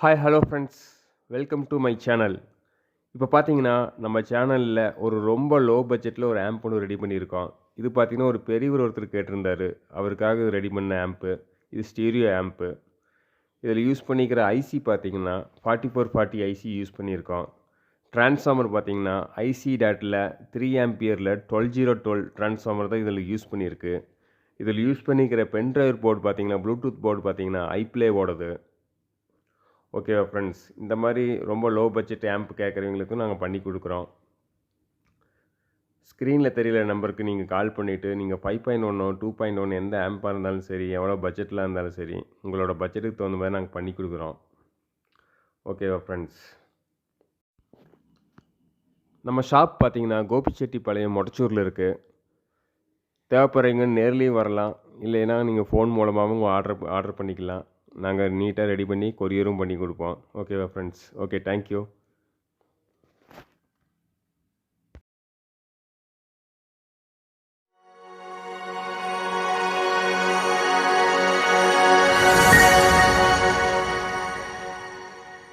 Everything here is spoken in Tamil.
Hi hello friends, welcome to my channel. இப்போ பார்த்தீங்கன்னா நம்ம சேனலில் ஒரு ரொம்ப லோ பட்ஜெட்டில் ஒரு ஆம்ப் ஒன்று ரெடி பண்ணியிருக்கோம். இது பார்த்தீங்கன்னா ஒரு பெரியவர் ஒருத்தர் கேட்டிருந்தாரு. அவருக்காக ரெடி பண்ண ஆம்ப்பு. இது ஸ்டீரியோ ஆம்ப்பு. இதில் யூஸ் பண்ணிக்கிற ஐசி பார்த்தீங்கன்னா 4440 ஐசி யூஸ் பண்ணியிருக்கோம். ட்ரான்ஸ்ஃபார்மர் பார்த்தீங்கன்னா ஐசி டாட்டில் 3 ஆம்பியரில் 12012 ட்ரான்ஸ்ஃபார்மர் தான் இதில் யூஸ் பண்ணியிருக்கு. இதில் யூஸ் பண்ணிக்கிற பென் டிரைவர் போர்டு பார்த்தீங்கன்னா ப்ளூடூத் போர்டு பார்த்தீங்கன்னா ஐப்ளேவோடது. ஓகேவா ஃப்ரெண்ட்ஸ், இந்த மாதிரி ரொம்ப லோ பட்ஜெட் ஆம்ப் கேட்குறவங்களுக்கும் நாங்கள் பண்ணி கொடுக்குறோம். ஸ்க்ரீனில் தெரியல நம்பருக்கு நீங்கள் கால் பண்ணிவிட்டு நீங்கள் 5.1 2.1 எந்த ஆம்பாக இருந்தாலும் சரி, எவ்வளோ பட்ஜெட்டில் இருந்தாலும் சரி, உங்களோட பட்ஜெட்டுக்கு தகுந்த மாதிரி நாங்கள் பண்ணி கொடுக்குறோம். ஓகேவா ஃப்ரெண்ட்ஸ், நம்ம ஷாப் பார்த்தீங்கன்னா கோபிச்செட்டிப்பாளையம் மொடச்சூரில் இருக்குது. தேவைப்படுறவங்க நேர்லேயும் வரலாம், இல்லைன்னா நீங்கள் ஃபோன் மூலமாகவும் ஆர்டர் பண்ணிக்கலாம். நாங்கள் நீட்டாக ரெடி பண்ணி கொரியரும் பண்ணி கொடுப்போம். ஓகேவா ஃப்ரெண்ட்ஸ், ஓகே, தேங்க்யூ.